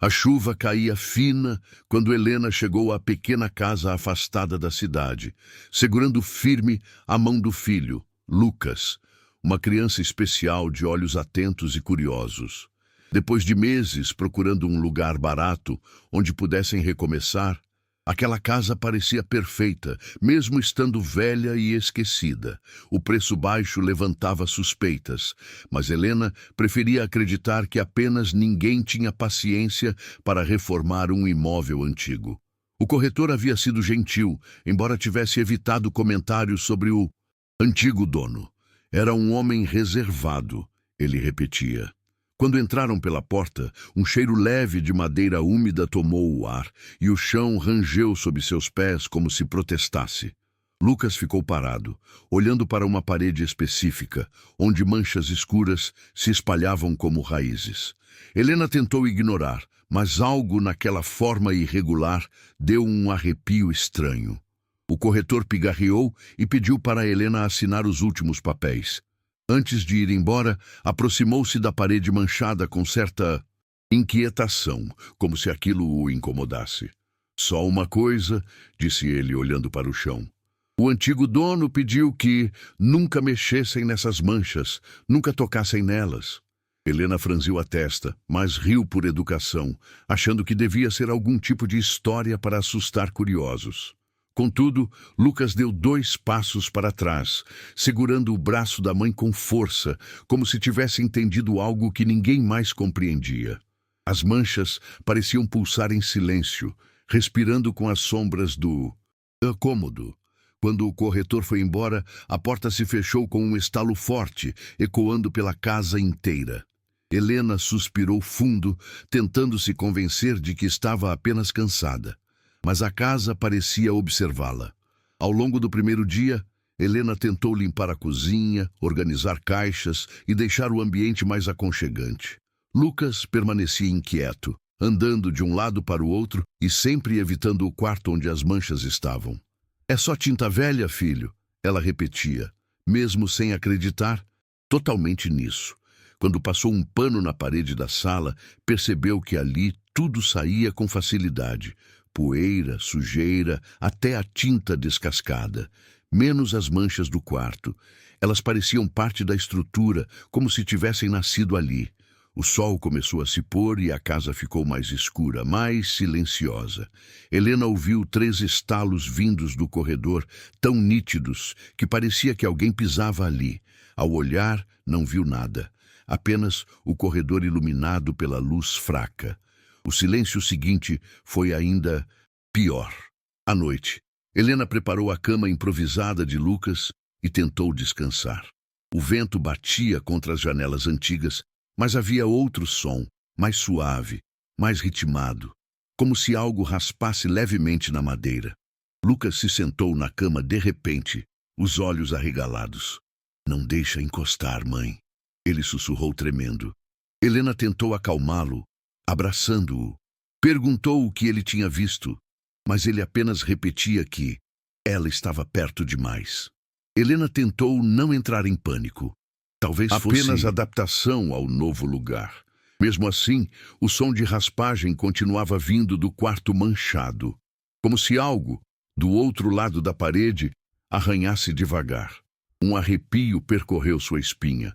A chuva caía fina quando Helena chegou à pequena casa afastada da cidade, segurando firme a mão do filho, Lucas, uma criança especial de olhos atentos e curiosos. Depois de meses procurando um lugar barato onde pudessem recomeçar, aquela casa parecia perfeita, mesmo estando velha e esquecida. O preço baixo levantava suspeitas, mas Helena preferia acreditar que apenas ninguém tinha paciência para reformar um imóvel antigo. O corretor havia sido gentil, embora tivesse evitado comentários sobre o antigo dono. Era um homem reservado, ele repetia. Quando entraram pela porta, um cheiro leve de madeira úmida tomou o ar e o chão rangeu sob seus pés como se protestasse. Lucas ficou parado, olhando para uma parede específica, onde manchas escuras se espalhavam como raízes. Helena tentou ignorar, mas algo naquela forma irregular deu um arrepio estranho. O corretor pigarreou e pediu para Helena assinar os últimos papéis. Antes de ir embora, aproximou-se da parede manchada com certa inquietação, como se aquilo o incomodasse. Só uma coisa, disse ele olhando para o chão. O antigo dono pediu que nunca mexessem nessas manchas, nunca tocassem nelas. Helena franziu a testa, mas riu por educação, achando que devia ser algum tipo de história para assustar curiosos. Contudo, Lucas deu 2 passos para trás, segurando o braço da mãe com força, como se tivesse entendido algo que ninguém mais compreendia. As manchas pareciam pulsar em silêncio, respirando com as sombras do cômodo. Quando o corretor foi embora, a porta se fechou com um estalo forte, ecoando pela casa inteira. Helena suspirou fundo, tentando se convencer de que estava apenas cansada. Mas a casa parecia observá-la. Ao longo do primeiro dia, Helena tentou limpar a cozinha, organizar caixas e deixar o ambiente mais aconchegante. Lucas permanecia inquieto, andando de um lado para o outro e sempre evitando o quarto onde as manchas estavam. É só tinta velha, filho, ela repetia, mesmo sem acreditar totalmente nisso. Quando passou um pano na parede da sala, percebeu que ali tudo saía com facilidade. Poeira, sujeira, até a tinta descascada, menos as manchas do quarto. Elas pareciam parte da estrutura, como se tivessem nascido ali. O sol começou a se pôr e a casa ficou mais escura, mais silenciosa. Helena ouviu 3 estalos vindos do corredor, tão nítidos que parecia que alguém pisava ali. Ao olhar, não viu nada, apenas o corredor iluminado pela luz fraca. O silêncio seguinte foi ainda pior. À noite, Helena preparou a cama improvisada de Lucas e tentou descansar. O vento batia contra as janelas antigas, mas havia outro som, mais suave, mais ritmado, como se algo raspasse levemente na madeira. Lucas se sentou na cama de repente, os olhos arregalados. Não deixa encostar, mãe, ele sussurrou tremendo. Helena tentou acalmá-lo, abraçando-o. Perguntou o que ele tinha visto, mas ele apenas repetia que ela estava perto demais. Helena tentou não entrar em pânico. Talvez fosse apenas adaptação ao novo lugar. Mesmo assim, o som de raspagem continuava vindo do quarto manchado, como se algo, do outro lado da parede, arranhasse devagar. Um arrepio percorreu sua espinha.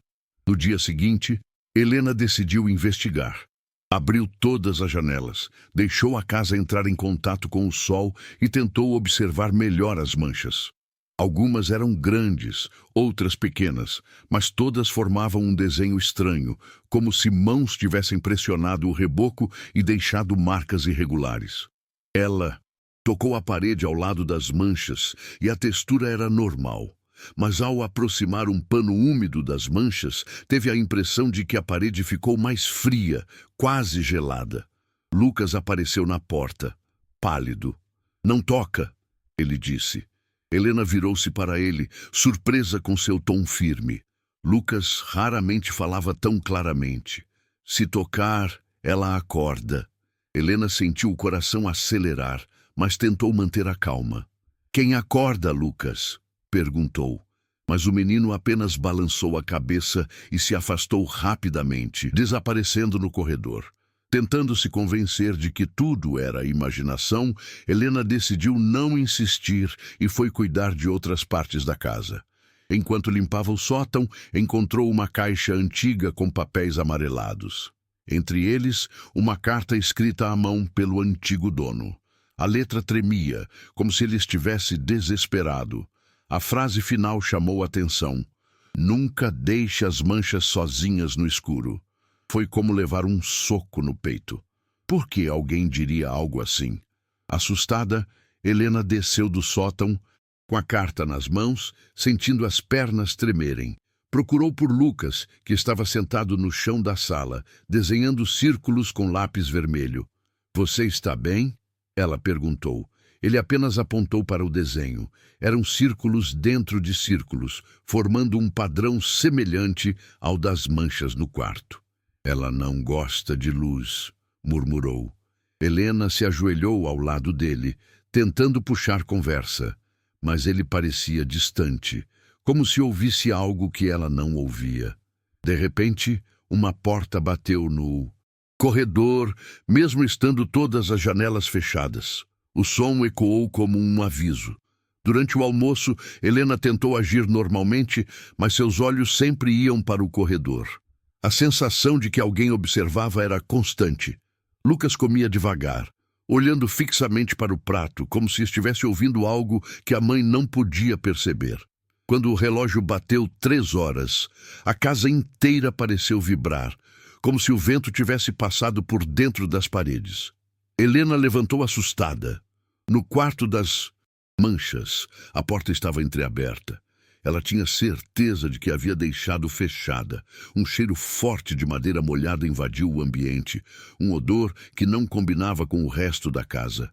No dia seguinte, Helena decidiu investigar. Abriu todas as janelas, deixou a casa entrar em contato com o sol e tentou observar melhor as manchas. Algumas eram grandes, outras pequenas, mas todas formavam um desenho estranho, como se mãos tivessem pressionado o reboco e deixado marcas irregulares. Ela tocou a parede ao lado das manchas e a textura era normal. Mas ao aproximar um pano úmido das manchas, teve a impressão de que a parede ficou mais fria, quase gelada. Lucas apareceu na porta, pálido. "Não toca", ele disse. Helena virou-se para ele, surpresa com seu tom firme. Lucas raramente falava tão claramente. Se tocar, ela acorda. Helena sentiu o coração acelerar, mas tentou manter a calma. "Quem acorda, Lucas?" perguntou, mas o menino apenas balançou a cabeça e se afastou rapidamente, desaparecendo no corredor. Tentando se convencer de que tudo era imaginação, Helena decidiu não insistir e foi cuidar de outras partes da casa. Enquanto limpava o sótão, encontrou uma caixa antiga com papéis amarelados. Entre eles, uma carta escrita à mão pelo antigo dono. A letra tremia, como se ele estivesse desesperado. A frase final chamou a atenção. Nunca deixe as manchas sozinhas no escuro. Foi como levar um soco no peito. Por que alguém diria algo assim? Assustada, Helena desceu do sótão, com a carta nas mãos, sentindo as pernas tremerem. Procurou por Lucas, que estava sentado no chão da sala, desenhando círculos com lápis vermelho. "Você está bem?" ela perguntou. Ele apenas apontou para o desenho. Eram círculos dentro de círculos, formando um padrão semelhante ao das manchas no quarto. "Ela não gosta de luz", murmurou. Helena se ajoelhou ao lado dele, tentando puxar conversa, mas ele parecia distante, como se ouvisse algo que ela não ouvia. De repente, uma porta bateu no corredor, mesmo estando todas as janelas fechadas. O som ecoou como um aviso. Durante o almoço, Helena tentou agir normalmente, mas seus olhos sempre iam para o corredor. A sensação de que alguém observava era constante. Lucas comia devagar, olhando fixamente para o prato, como se estivesse ouvindo algo que a mãe não podia perceber. Quando o relógio bateu 3 horas, a casa inteira pareceu vibrar, como se o vento tivesse passado por dentro das paredes. Helena levantou assustada. No quarto das manchas, a porta estava entreaberta. Ela tinha certeza de que havia deixado fechada. Um cheiro forte de madeira molhada invadiu o ambiente, um odor que não combinava com o resto da casa.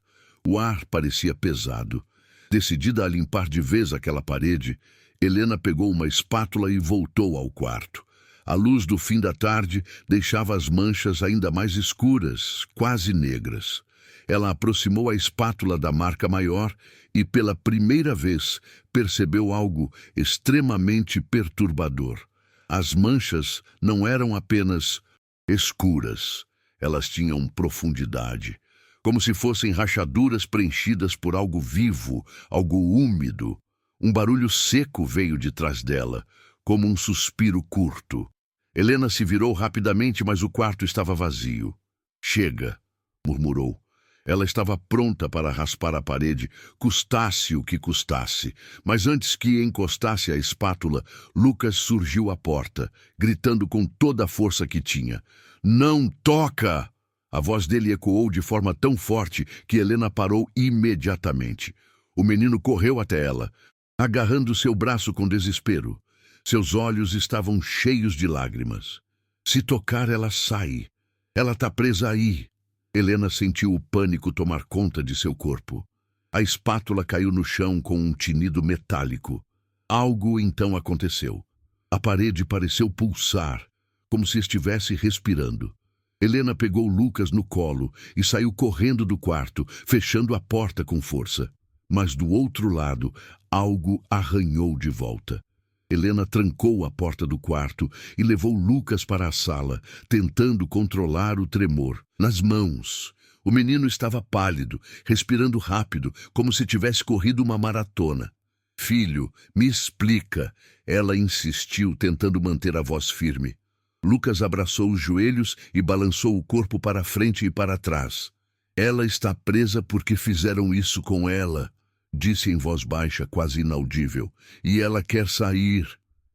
O ar parecia pesado. Decidida a limpar de vez aquela parede, Helena pegou uma espátula e voltou ao quarto. A luz do fim da tarde deixava as manchas ainda mais escuras, quase negras. Ela aproximou a espátula da marca maior e, pela primeira vez, percebeu algo extremamente perturbador. As manchas não eram apenas escuras. Elas tinham profundidade, como se fossem rachaduras preenchidas por algo vivo, algo úmido. Um barulho seco veio de trás dela, como um suspiro curto. Helena se virou rapidamente, mas o quarto estava vazio. "Chega", murmurou. Ela estava pronta para raspar a parede, custasse o que custasse. Mas antes que encostasse a espátula, Lucas surgiu à porta, gritando com toda a força que tinha. "Não toca!" A voz dele ecoou de forma tão forte que Helena parou imediatamente. O menino correu até ela, agarrando seu braço com desespero. Seus olhos estavam cheios de lágrimas. "Se tocar, ela sai. Ela está presa aí." Helena sentiu o pânico tomar conta de seu corpo. A espátula caiu no chão com um tinido metálico. Algo então aconteceu. A parede pareceu pulsar, como se estivesse respirando. Helena pegou Lucas no colo e saiu correndo do quarto, fechando a porta com força. Mas do outro lado, algo arranhou de volta. Helena trancou a porta do quarto e levou Lucas para a sala, tentando controlar o tremor nas mãos. O menino estava pálido, respirando rápido, como se tivesse corrido uma maratona. "Filho, me explica", ela insistiu, tentando manter a voz firme. Lucas abraçou os joelhos e balançou o corpo para frente e para trás. "Ela está presa porque fizeram isso com ela", disse em voz baixa, quase inaudível. "E ela quer sair."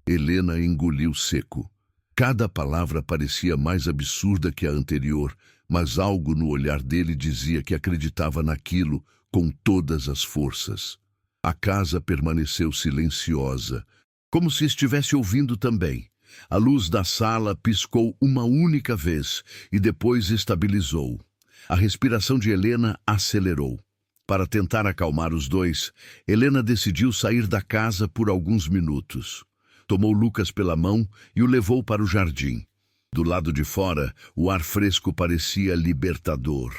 Helena engoliu seco. Cada palavra parecia mais absurda que a anterior, mas algo no olhar dele dizia que acreditava naquilo com todas as forças. A casa permaneceu silenciosa, como se estivesse ouvindo também. A luz da sala piscou uma única vez e depois estabilizou. A respiração de Helena acelerou. Para tentar acalmar os dois, Helena decidiu sair da casa por alguns minutos. Tomou Lucas pela mão e o levou para o jardim. Do lado de fora, o ar fresco parecia libertador.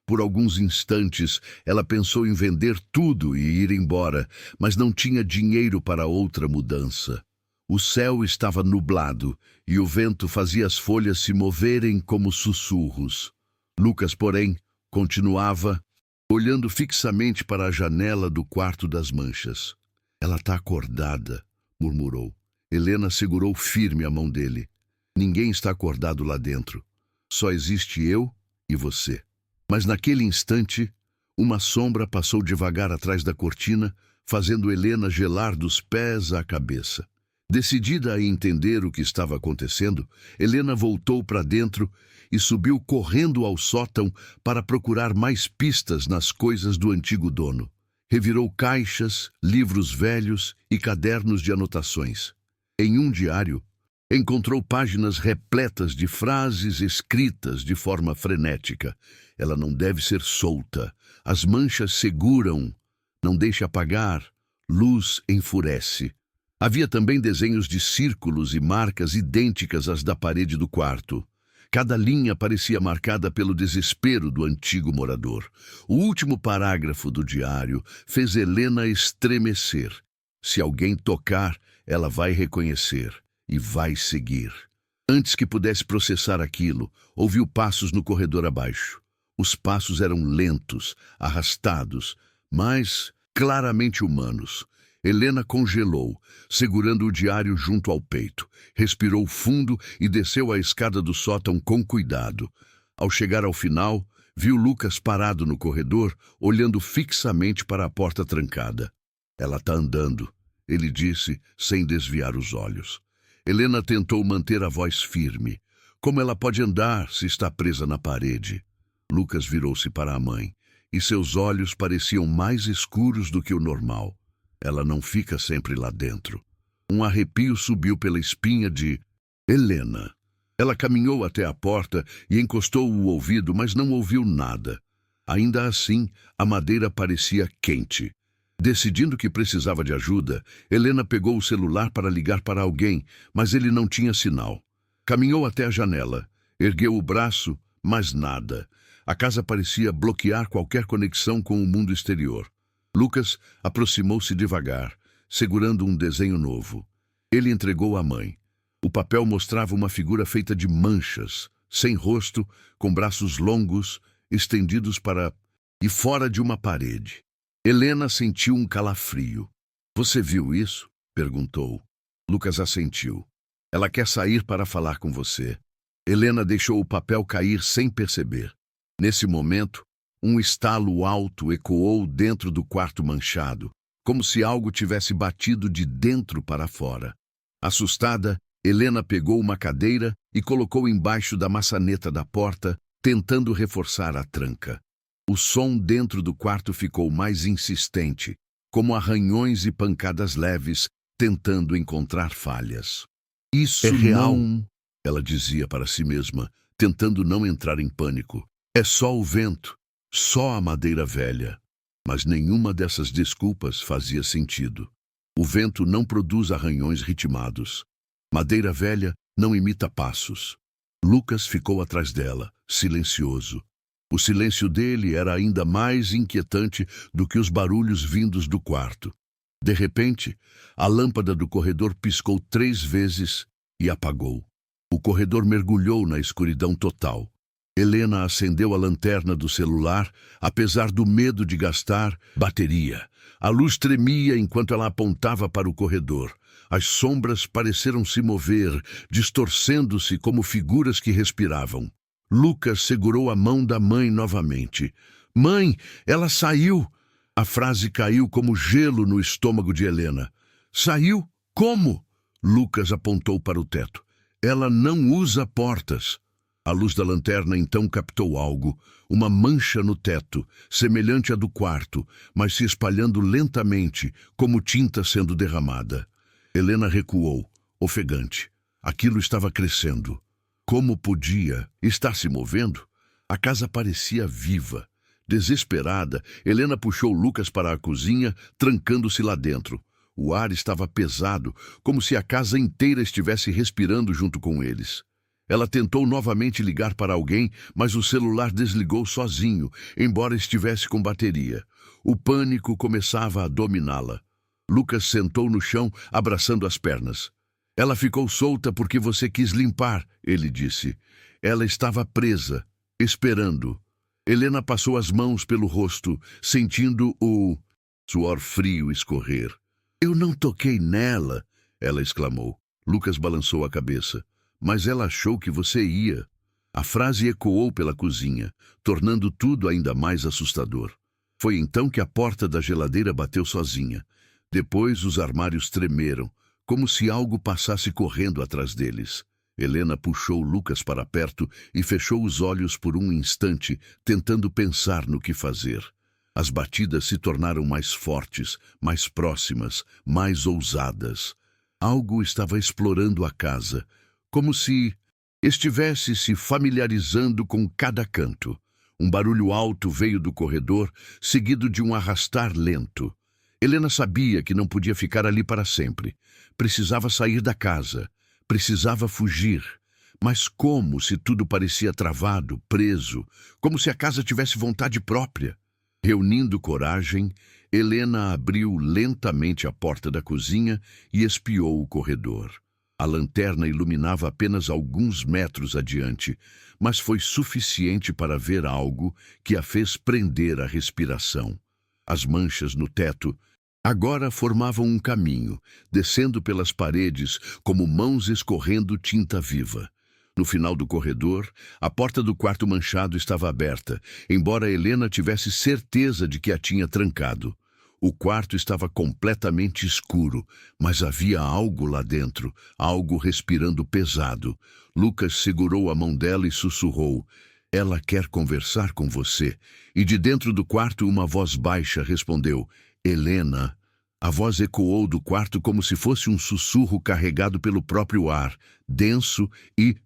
Por alguns instantes, ela pensou em vender tudo e ir embora, mas não tinha dinheiro para outra mudança. O céu estava nublado e o vento fazia as folhas se moverem como sussurros. Lucas, porém, continuava olhando fixamente para a janela do quarto das manchas. Ela está acordada, murmurou. Helena segurou firme a mão dele. Ninguém está acordado lá dentro. Só existe eu e você. Mas naquele instante, uma sombra passou devagar atrás da cortina, fazendo Helena gelar dos pés à cabeça. Decidida a entender o que estava acontecendo, Helena voltou para dentro e subiu correndo ao sótão para procurar mais pistas nas coisas do antigo dono. Revirou caixas, livros velhos e cadernos de anotações. Em um diário, encontrou páginas repletas de frases escritas de forma frenética. Ela não deve ser solta. As manchas seguram. Não deixe apagar. Luz enfurece. Havia também desenhos de círculos e marcas idênticas às da parede do quarto. Cada linha parecia marcada pelo desespero do antigo morador. O último parágrafo do diário fez Helena estremecer. Se alguém tocar, ela vai reconhecer e vai seguir. Antes que pudesse processar aquilo, ouviu passos no corredor abaixo. Os passos eram lentos, arrastados, mas claramente humanos. Helena congelou, segurando o diário junto ao peito. Respirou fundo e desceu a escada do sótão com cuidado. Ao chegar ao final, viu Lucas parado no corredor, olhando fixamente para a porta trancada. Ela está andando, ele disse, sem desviar os olhos. Helena tentou manter a voz firme. Como ela pode andar se está presa na parede? Lucas virou-se para a mãe, e seus olhos pareciam mais escuros do que o normal. Ela não fica sempre lá dentro. Um arrepio subiu pela espinha de Helena. Ela caminhou até a porta e encostou o ouvido, mas não ouviu nada. Ainda assim, a madeira parecia quente. Decidindo que precisava de ajuda, Helena pegou o celular para ligar para alguém, mas ele não tinha sinal. Caminhou até a janela, ergueu o braço, mas nada. A casa parecia bloquear qualquer conexão com o mundo exterior. Lucas aproximou-se devagar, segurando um desenho novo. Ele entregou à mãe. O papel mostrava uma figura feita de manchas, sem rosto, com braços longos, estendidos para e fora de uma parede. Helena sentiu um calafrio. Você viu isso? Perguntou. Lucas assentiu. Ela quer sair para falar com você. Helena deixou o papel cair sem perceber. Nesse momento, um estalo alto ecoou dentro do quarto manchado, como se algo tivesse batido de dentro para fora. Assustada, Helena pegou uma cadeira e colocou embaixo da maçaneta da porta, tentando reforçar a tranca. O som dentro do quarto ficou mais insistente, como arranhões e pancadas leves, tentando encontrar falhas. Isso é real, ela dizia para si mesma, tentando não entrar em pânico. É só o vento, só a madeira velha. Mas nenhuma dessas desculpas fazia sentido. O vento não produz arranhões ritmados. Madeira velha não imita passos. Lucas ficou atrás dela, silencioso. O silêncio dele era ainda mais inquietante do que os barulhos vindos do quarto. De repente, a lâmpada do corredor piscou 3 vezes e apagou. O corredor mergulhou na escuridão total. Helena acendeu a lanterna do celular, apesar do medo de gastar bateria. A luz tremia enquanto ela apontava para o corredor. As sombras pareceram se mover, distorcendo-se como figuras que respiravam. Lucas segurou a mão da mãe novamente. Mãe, ela saiu! A frase caiu como gelo no estômago de Helena. Saiu? Como? Lucas apontou para o teto. Ela não usa portas. A luz da lanterna então captou algo, uma mancha no teto, semelhante à do quarto, mas se espalhando lentamente, como tinta sendo derramada. Helena recuou, ofegante. Aquilo estava crescendo. Como podia estar se movendo? A casa parecia viva. Desesperada, Helena puxou Lucas para a cozinha, trancando-se lá dentro. O ar estava pesado, como se a casa inteira estivesse respirando junto com eles. Ela tentou novamente ligar para alguém, mas o celular desligou sozinho, embora estivesse com bateria. O pânico começava a dominá-la. Lucas sentou no chão, abraçando as pernas. Ela ficou solta porque você quis limpar, ele disse. Ela estava presa. esperando. Helena passou as mãos pelo rosto, sentindo o suor frio escorrer. Eu não toquei nela, ela exclamou. Lucas balançou a cabeça. Mas ela achou que você ia. A frase ecoou pela cozinha, tornando tudo ainda mais assustador. Foi então que a porta da geladeira bateu sozinha. Depois os armários tremeram, como se algo passasse correndo atrás deles. Helena puxou Lucas para perto e fechou os olhos por um instante, tentando pensar no que fazer. As batidas se tornaram mais fortes, mais próximas, mais ousadas. Algo estava explorando a casa, como se estivesse se familiarizando com cada canto. Um barulho alto veio do corredor, seguido de um arrastar lento. Helena sabia que não podia ficar ali para sempre. Precisava sair da casa. Precisava fugir. Mas como se tudo parecia travado, preso, como se a casa tivesse vontade própria? Reunindo coragem, Helena abriu lentamente a porta da cozinha e espiou o corredor. A lanterna iluminava apenas alguns metros adiante, mas foi suficiente para ver algo que a fez prender a respiração. As manchas no teto agora formavam um caminho, descendo pelas paredes como mãos escorrendo tinta viva. No final do corredor, a porta do quarto manchado estava aberta, embora Helena tivesse certeza de que a tinha trancado. O quarto estava completamente escuro, mas havia algo lá dentro, algo respirando pesado. Lucas segurou a mão dela e sussurrou: "Ela quer conversar com você." E de dentro do quarto uma voz baixa respondeu: "Helena." A voz ecoou do quarto como se fosse um sussurro carregado pelo próprio ar, denso e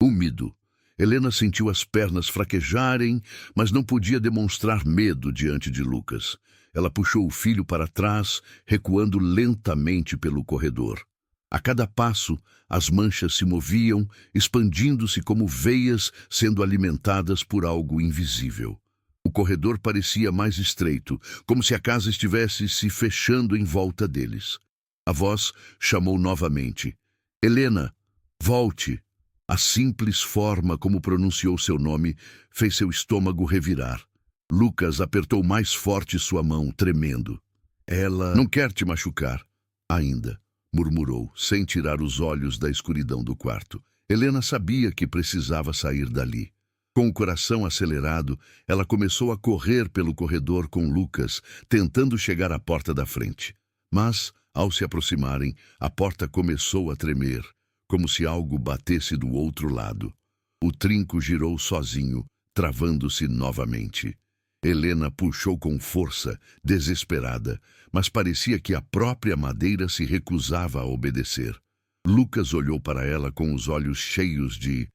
úmido. Helena sentiu as pernas fraquejarem, mas não podia demonstrar medo diante de Lucas. Ela puxou o filho para trás, recuando lentamente pelo corredor. A cada passo, as manchas se moviam, expandindo-se como veias sendo alimentadas por algo invisível. O corredor parecia mais estreito, como se a casa estivesse se fechando em volta deles. A voz chamou novamente: "Helena, volte." A simples forma como pronunciou seu nome fez seu estômago revirar. Lucas apertou mais forte sua mão, tremendo. "Ela não quer te machucar, ainda", murmurou, sem tirar os olhos da escuridão do quarto. Helena sabia que precisava sair dali. Com o coração acelerado, ela começou a correr pelo corredor com Lucas, tentando chegar à porta da frente. Mas, ao se aproximarem, a porta começou a tremer, como se algo batesse do outro lado. O trinco girou sozinho, travando-se novamente. Helena puxou com força, desesperada, mas parecia que a própria madeira se recusava a obedecer. Lucas olhou para ela com os olhos cheios de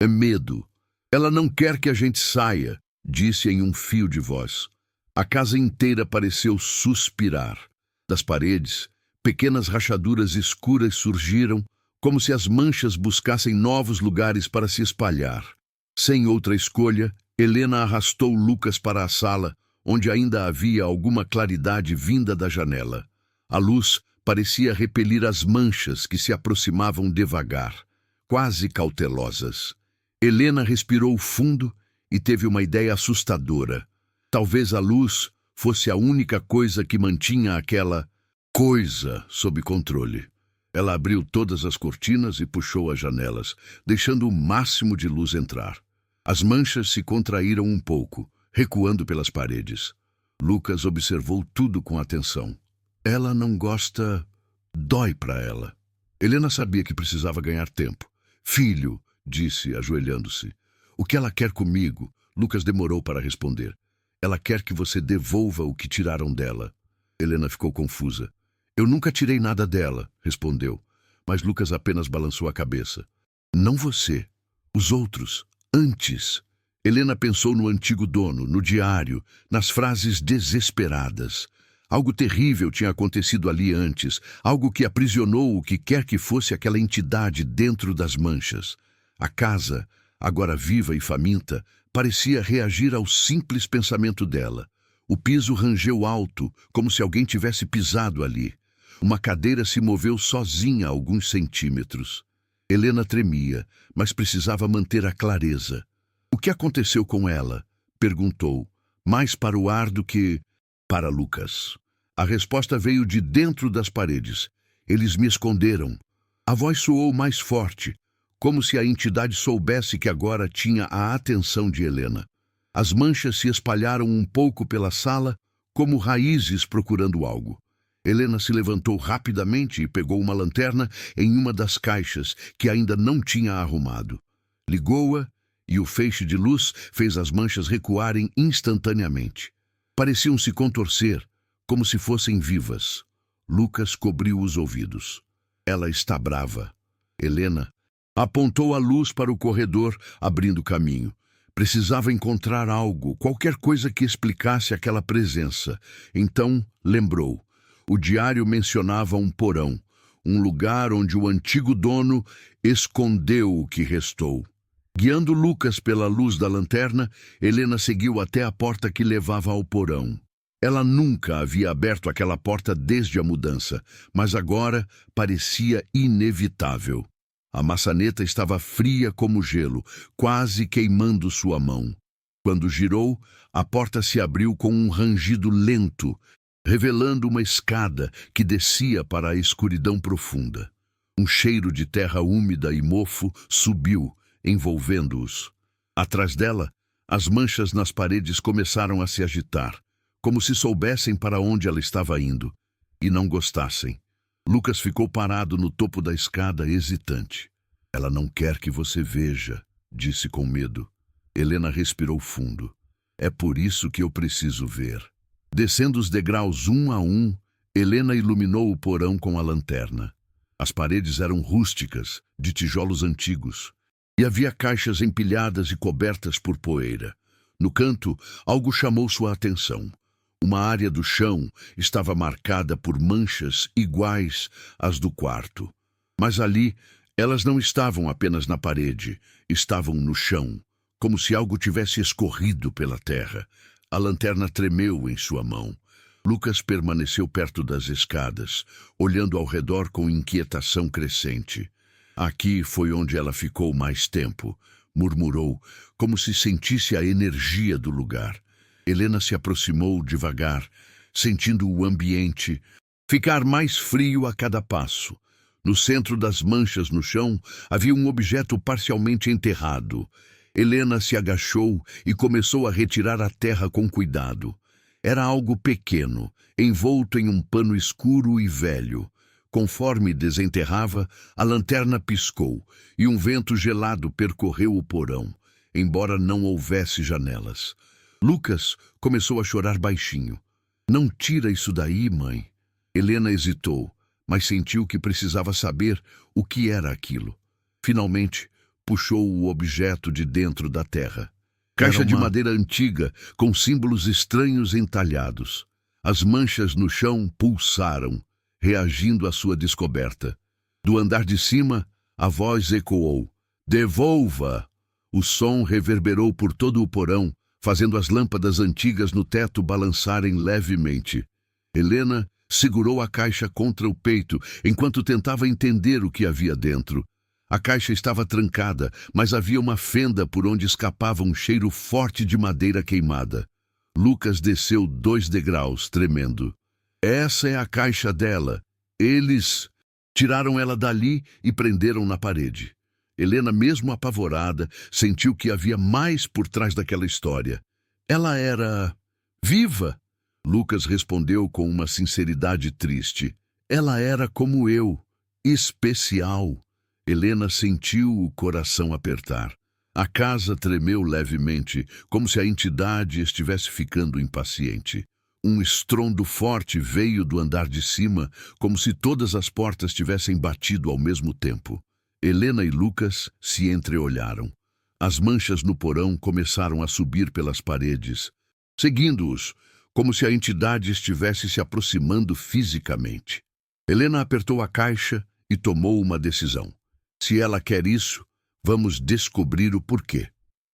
medo. "Ela não quer que a gente saia", disse em um fio de voz. A casa inteira pareceu suspirar. Das paredes, pequenas rachaduras escuras surgiram, como se as manchas buscassem novos lugares para se espalhar. Sem outra escolha, Helena arrastou Lucas para a sala, onde ainda havia alguma claridade vinda da janela. A luz parecia repelir as manchas que se aproximavam devagar, quase cautelosas. Helena respirou fundo e teve uma ideia assustadora. Talvez a luz fosse a única coisa que mantinha aquela coisa sob controle. Ela abriu todas as cortinas e puxou as janelas, deixando o máximo de luz entrar. As manchas se contraíram um pouco, recuando pelas paredes. Lucas observou tudo com atenção. Ela não gosta... dói para ela. Helena sabia que precisava ganhar tempo. "Filho", disse, ajoelhando-se. "O que ela quer comigo?" Lucas demorou para responder. "Ela quer que você devolva o que tiraram dela." Helena ficou confusa. "Eu nunca tirei nada dela", respondeu. Mas Lucas apenas balançou a cabeça. "Não você. Os outros. Antes." Helena pensou no antigo dono, no diário, nas frases desesperadas. Algo terrível tinha acontecido ali antes, algo que aprisionou o que quer que fosse aquela entidade dentro das manchas. A casa, agora viva e faminta, parecia reagir ao simples pensamento dela. O piso rangeu alto, como se alguém tivesse pisado ali. Uma cadeira se moveu sozinha a alguns centímetros. Helena tremia, mas precisava manter a clareza. O que aconteceu com ela? Perguntou, mais para o ar do que para Lucas. A resposta veio de dentro das paredes. Eles me esconderam. A voz soou mais forte, como se a entidade soubesse que agora tinha a atenção de Helena. As manchas se espalharam um pouco pela sala, como raízes procurando algo. Helena se levantou rapidamente e pegou uma lanterna em uma das caixas que ainda não tinha arrumado. Ligou-a e o feixe de luz fez as manchas recuarem instantaneamente. Pareciam se contorcer, como se fossem vivas. Lucas cobriu os ouvidos. Ela está brava. Helena apontou a luz para o corredor, abrindo caminho. Precisava encontrar algo, qualquer coisa que explicasse aquela presença. Então, lembrou. O diário mencionava um porão, um lugar onde o antigo dono escondeu o que restou. Guiando Lucas pela luz da lanterna, Helena seguiu até a porta que levava ao porão. Ela nunca havia aberto aquela porta desde a mudança, mas agora parecia inevitável. A maçaneta estava fria como gelo, quase queimando sua mão. Quando girou, a porta se abriu com um rangido lento, revelando uma escada que descia para a escuridão profunda. Um cheiro de terra úmida e mofo subiu, envolvendo-os. Atrás dela, as manchas nas paredes começaram a se agitar, como se soubessem para onde ela estava indo, e não gostassem. Lucas ficou parado no topo da escada, hesitante. Ela não quer que você veja, disse com medo. Helena respirou fundo. É por isso que eu preciso ver. Descendo os degraus um a um, Helena iluminou o porão com a lanterna. As paredes eram rústicas, de tijolos antigos, e havia caixas empilhadas e cobertas por poeira. No canto, algo chamou sua atenção. Uma área do chão estava marcada por manchas iguais às do quarto. Mas ali, elas não estavam apenas na parede, estavam no chão, como se algo tivesse escorrido pela terra. A lanterna tremeu em sua mão. Lucas permaneceu perto das escadas, olhando ao redor com inquietação crescente. Aqui foi onde ela ficou mais tempo, murmurou, como se sentisse a energia do lugar. Helena se aproximou devagar, sentindo o ambiente ficar mais frio a cada passo. No centro das manchas no chão havia um objeto parcialmente enterrado. Helena se agachou e começou a retirar a terra com cuidado. Era algo pequeno, envolto em um pano escuro e velho. Conforme desenterrava, a lanterna piscou e um vento gelado percorreu o porão, embora não houvesse janelas. Lucas começou a chorar baixinho. Não tira isso daí, mãe. Helena hesitou, mas sentiu que precisava saber o que era aquilo. Finalmente, puxou o objeto de dentro da terra. Caixa de madeira antiga, com símbolos estranhos entalhados. As manchas no chão pulsaram, reagindo à sua descoberta. Do andar de cima, a voz ecoou. Devolva! O som reverberou por todo o porão, fazendo as lâmpadas antigas no teto balançarem levemente. Helena segurou a caixa contra o peito, enquanto tentava entender o que havia dentro. A caixa estava trancada, mas havia uma fenda por onde escapava um cheiro forte de madeira queimada. Lucas desceu 2 degraus, tremendo. Essa é a caixa dela. Eles tiraram ela dali e prenderam na parede. Helena, mesmo apavorada, sentiu que havia mais por trás daquela história. Ela era viva. Lucas respondeu com uma sinceridade triste. Ela era como eu, especial. Helena sentiu o coração apertar. A casa tremeu levemente, como se a entidade estivesse ficando impaciente. Um estrondo forte veio do andar de cima, como se todas as portas tivessem batido ao mesmo tempo. Helena e Lucas se entreolharam. As manchas no porão começaram a subir pelas paredes, seguindo-os, como se a entidade estivesse se aproximando fisicamente. Helena apertou a caixa e tomou uma decisão. Se ela quer isso, vamos descobrir o porquê.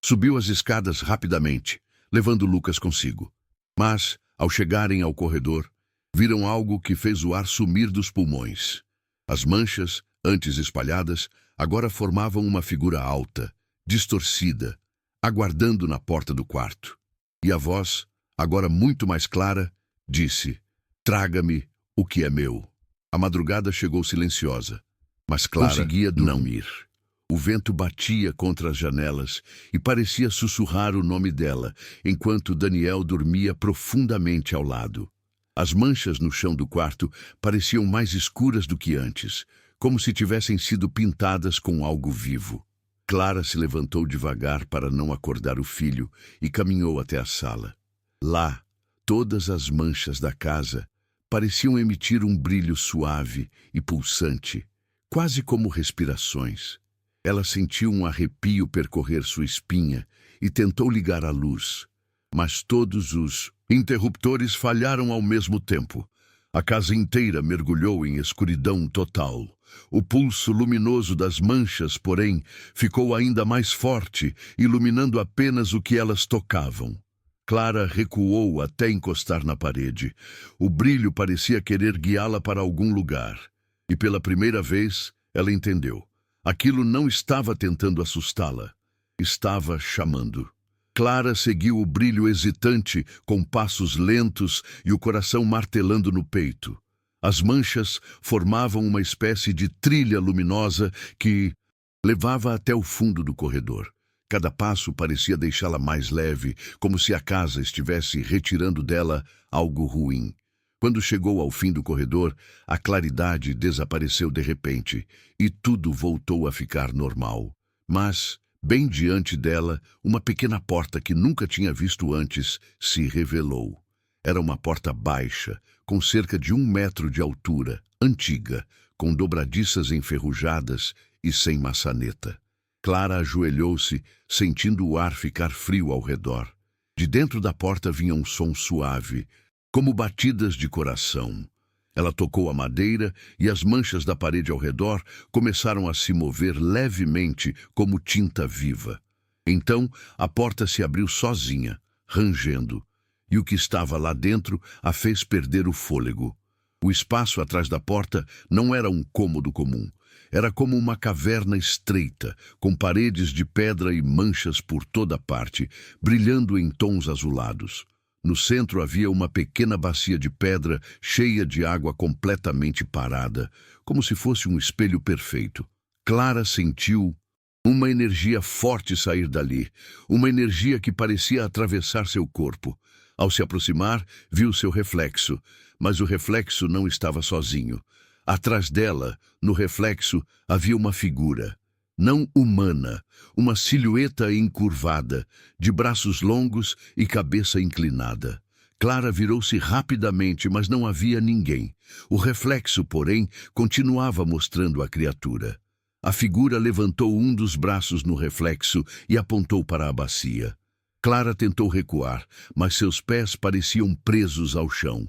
Subiu as escadas rapidamente, levando Lucas consigo. Mas, ao chegarem ao corredor, viram algo que fez o ar sumir dos pulmões. As manchas, antes espalhadas, agora formavam uma figura alta, distorcida. aguardando na porta do quarto. E a voz, agora muito mais clara, disse: "Traga-me o que é meu." A madrugada chegou silenciosa, mas Clara conseguia dormir. O vento batia contra as janelas e parecia sussurrar o nome dela, enquanto Daniel dormia profundamente ao lado. As manchas no chão do quarto pareciam mais escuras do que antes, como se tivessem sido pintadas com algo vivo. Clara se levantou devagar para não acordar o filho e caminhou até a sala. Lá, todas as manchas da casa pareciam emitir um brilho suave e pulsante, quase como respirações. Ela sentiu um arrepio percorrer sua espinha e tentou ligar a luz, mas todos os interruptores falharam ao mesmo tempo. A casa inteira mergulhou em escuridão total. O pulso luminoso das manchas, porém, ficou ainda mais forte, iluminando apenas o que elas tocavam. Clara recuou até encostar na parede. O brilho parecia querer guiá-la para algum lugar. E pela primeira vez, ela entendeu. Aquilo não estava tentando assustá-la. Estava chamando. Clara seguiu o brilho hesitante, com passos lentos e o coração martelando no peito. As manchas formavam uma espécie de trilha luminosa que levava até o fundo do corredor. Cada passo parecia deixá-la mais leve, como se a casa estivesse retirando dela algo ruim. Quando chegou ao fim do corredor, a claridade desapareceu de repente e tudo voltou a ficar normal. Mas, bem diante dela, uma pequena porta que nunca tinha visto antes se revelou. Era uma porta baixa, com cerca de 1 metro de altura, antiga, com dobradiças enferrujadas e sem maçaneta. Clara ajoelhou-se, sentindo o ar ficar frio ao redor. De dentro da porta vinha um som suave, como batidas de coração. Ela tocou a madeira e as manchas da parede ao redor começaram a se mover levemente como tinta viva. Então, a porta se abriu sozinha, rangendo, e o que estava lá dentro a fez perder o fôlego. O espaço atrás da porta não era um cômodo comum. Era como uma caverna estreita, com paredes de pedra e manchas por toda parte, brilhando em tons azulados. No centro havia uma pequena bacia de pedra cheia de água completamente parada, como se fosse um espelho perfeito. Clara sentiu uma energia forte sair dali, uma energia que parecia atravessar seu corpo. Ao se aproximar, viu seu reflexo, mas o reflexo não estava sozinho. Atrás dela, no reflexo, havia uma figura, não humana, uma silhueta encurvada, de braços longos e cabeça inclinada. Clara virou-se rapidamente, mas não havia ninguém. O reflexo, porém, continuava mostrando a criatura. A figura levantou um dos braços no reflexo e apontou para a bacia. Clara tentou recuar, mas seus pés pareciam presos ao chão.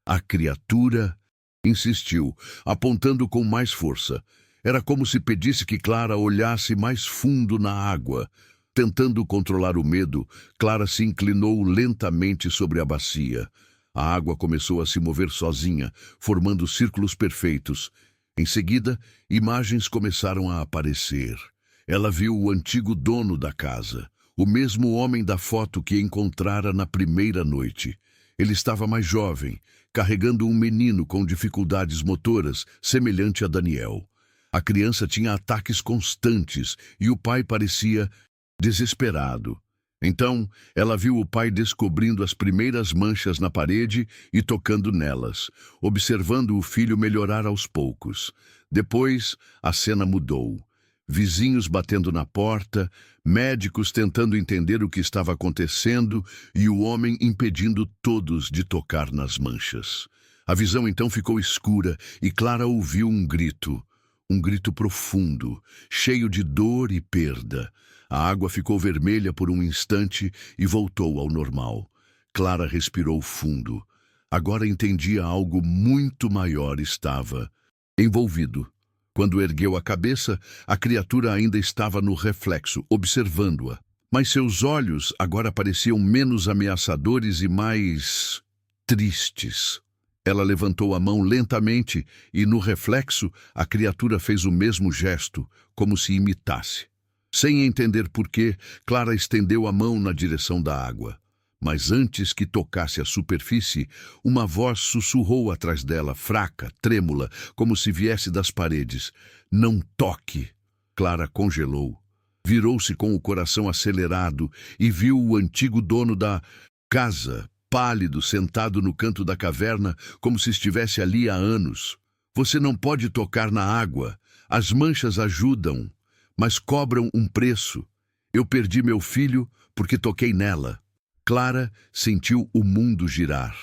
A criatura insistiu, apontando com mais força. Era como se pedisse que Clara olhasse mais fundo na água. Tentando controlar o medo, Clara se inclinou lentamente sobre a bacia. A água começou a se mover sozinha, formando círculos perfeitos. Em seguida, imagens começaram a aparecer. Ela viu o antigo dono da casa, o mesmo homem da foto que encontrara na primeira noite. Ele estava mais jovem, carregando um menino com dificuldades motoras, semelhante a Daniel. A criança tinha ataques constantes e o pai parecia desesperado. Então, ela viu o pai descobrindo as primeiras manchas na parede e tocando nelas, observando o filho melhorar aos poucos. Depois, a cena mudou. Vizinhos batendo na porta, médicos tentando entender o que estava acontecendo e o homem impedindo todos de tocar nas manchas. A visão então ficou escura e Clara ouviu um grito profundo, cheio de dor e perda. A água ficou vermelha por um instante e voltou ao normal. Clara respirou fundo. Agora entendia algo muito maior estava envolvido. Quando ergueu a cabeça, a criatura ainda estava no reflexo, observando-a. Mas seus olhos agora pareciam menos ameaçadores e mais tristes. Ela levantou a mão lentamente e, no reflexo, a criatura fez o mesmo gesto, como se imitasse. Sem entender por quê, Clara estendeu a mão na direção da água. Mas antes que tocasse a superfície, uma voz sussurrou atrás dela, fraca, trêmula, como se viesse das paredes. Não toque! Clara congelou. Virou-se com o coração acelerado e viu o antigo dono da casa, pálido, sentado no canto da caverna, como se estivesse ali há anos. Você não pode tocar na água. As manchas ajudam, mas cobram um preço. Eu perdi meu filho porque toquei nela. Clara sentiu o mundo girar.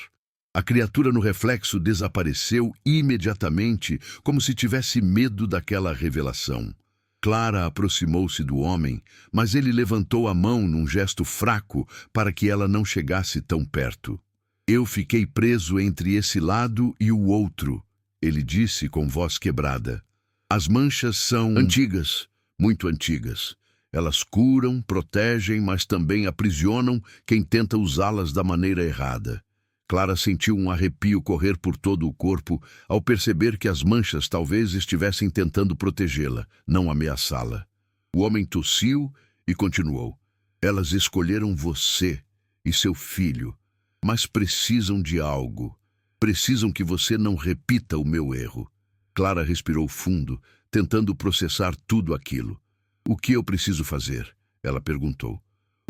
A criatura no reflexo desapareceu imediatamente, como se tivesse medo daquela revelação. Clara aproximou-se do homem, mas ele levantou a mão num gesto fraco para que ela não chegasse tão perto. Eu fiquei preso entre esse lado e o outro, ele disse com voz quebrada. As manchas são antigas, muito antigas. Elas curam, protegem, mas também aprisionam quem tenta usá-las da maneira errada. Clara sentiu um arrepio correr por todo o corpo ao perceber que as manchas talvez estivessem tentando protegê-la, não ameaçá-la. O homem tossiu e continuou. Elas escolheram você e seu filho, mas precisam de algo. Precisam que você não repita o meu erro. Clara respirou fundo, tentando processar tudo aquilo. O que eu preciso fazer? Ela perguntou.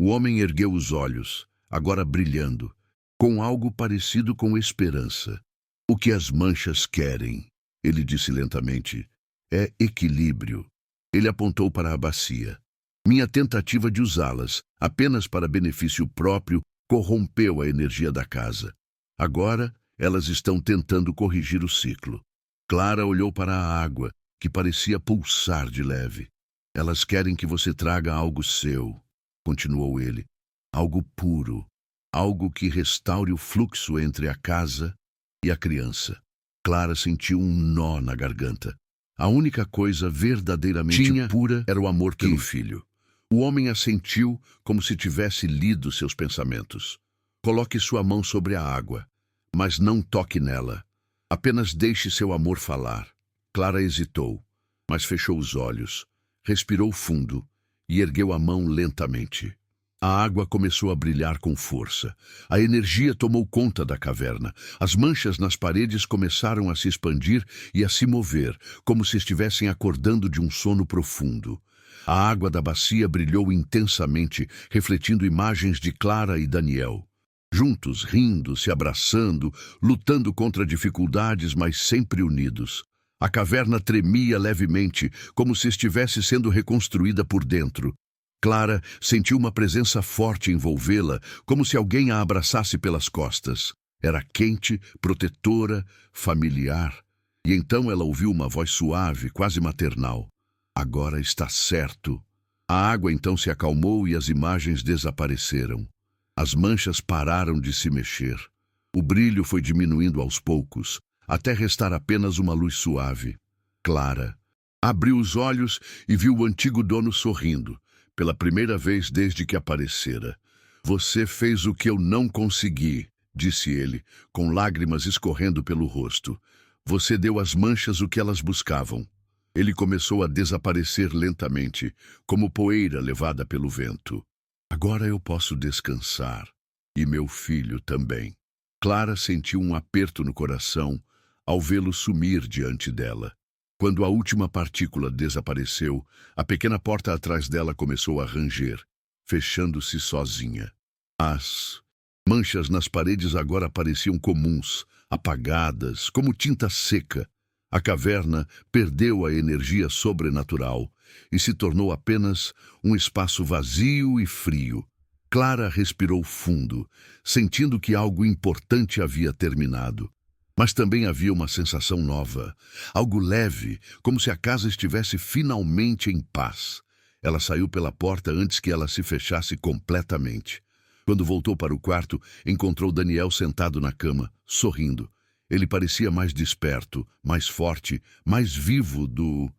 O homem ergueu os olhos, agora brilhando, com algo parecido com esperança. O que as manchas querem, ele disse lentamente, é equilíbrio. Ele apontou para a bacia. Minha tentativa de usá-las, apenas para benefício próprio, corrompeu a energia da casa. Agora, elas estão tentando corrigir o ciclo. Clara olhou para a água, que parecia pulsar de leve. Elas querem que você traga algo seu, continuou ele. Algo puro. Algo que restaure o fluxo entre a casa e a criança. Clara sentiu um nó na garganta. A única coisa verdadeiramente pura era o amor pelo filho. O homem assentiu como se tivesse lido seus pensamentos. Coloque sua mão sobre a água, mas não toque nela. Apenas deixe seu amor falar. Clara hesitou, mas fechou os olhos, respirou fundo e ergueu a mão lentamente. A água começou a brilhar com força. A energia tomou conta da caverna. As manchas nas paredes começaram a se expandir e a se mover, como se estivessem acordando de um sono profundo. A água da bacia brilhou intensamente, refletindo imagens de Clara e Daniel. Juntos, rindo, se abraçando, lutando contra dificuldades, mas sempre unidos. A caverna tremia levemente, como se estivesse sendo reconstruída por dentro. Clara sentiu uma presença forte envolvê-la, como se alguém a abraçasse pelas costas. Era quente, protetora, familiar. E então ela ouviu uma voz suave, quase maternal. Agora está certo. A água então se acalmou e as imagens desapareceram. As manchas pararam de se mexer. O brilho foi diminuindo aos poucos, até restar apenas uma luz suave. Clara abriu os olhos e viu o antigo dono sorrindo. Pela primeira vez desde que aparecera. Você fez o que eu não consegui, disse ele, com lágrimas escorrendo pelo rosto. Você deu às manchas o que elas buscavam. Ele começou a desaparecer lentamente, como poeira levada pelo vento. Agora eu posso descansar. E meu filho também. Clara sentiu um aperto no coração ao vê-lo sumir diante dela. Quando a última partícula desapareceu, a pequena porta atrás dela começou a ranger, fechando-se sozinha. As manchas nas paredes agora pareciam comuns, apagadas, como tinta seca. A caverna perdeu a energia sobrenatural e se tornou apenas um espaço vazio e frio. Clara respirou fundo, sentindo que algo importante havia terminado. Mas também havia uma sensação nova, algo leve, como se a casa estivesse finalmente em paz. Ela saiu pela porta antes que ela se fechasse completamente. Quando voltou para o quarto, encontrou Daniel sentado na cama, sorrindo. Ele parecia mais desperto, mais forte, mais vivo do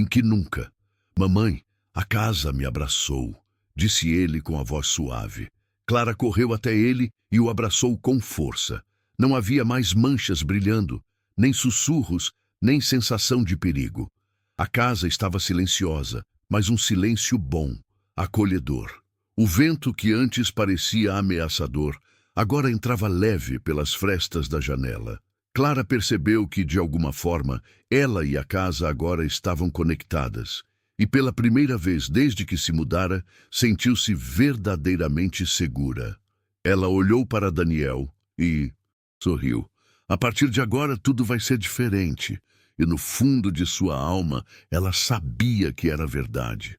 que nunca. Mamãe, a casa me abraçou, disse ele com a voz suave. Clara correu até ele e o abraçou com força. Não havia mais manchas brilhando, nem sussurros, nem sensação de perigo. A casa estava silenciosa, mas um silêncio bom, acolhedor. O vento que antes parecia ameaçador, agora entrava leve pelas frestas da janela. Clara percebeu que, de alguma forma, ela e a casa agora estavam conectadas. E pela primeira vez desde que se mudara, sentiu-se verdadeiramente segura. Ela olhou para Daniel e sorriu. A partir de agora tudo vai ser diferente. E no fundo de sua alma, ela sabia que era verdade.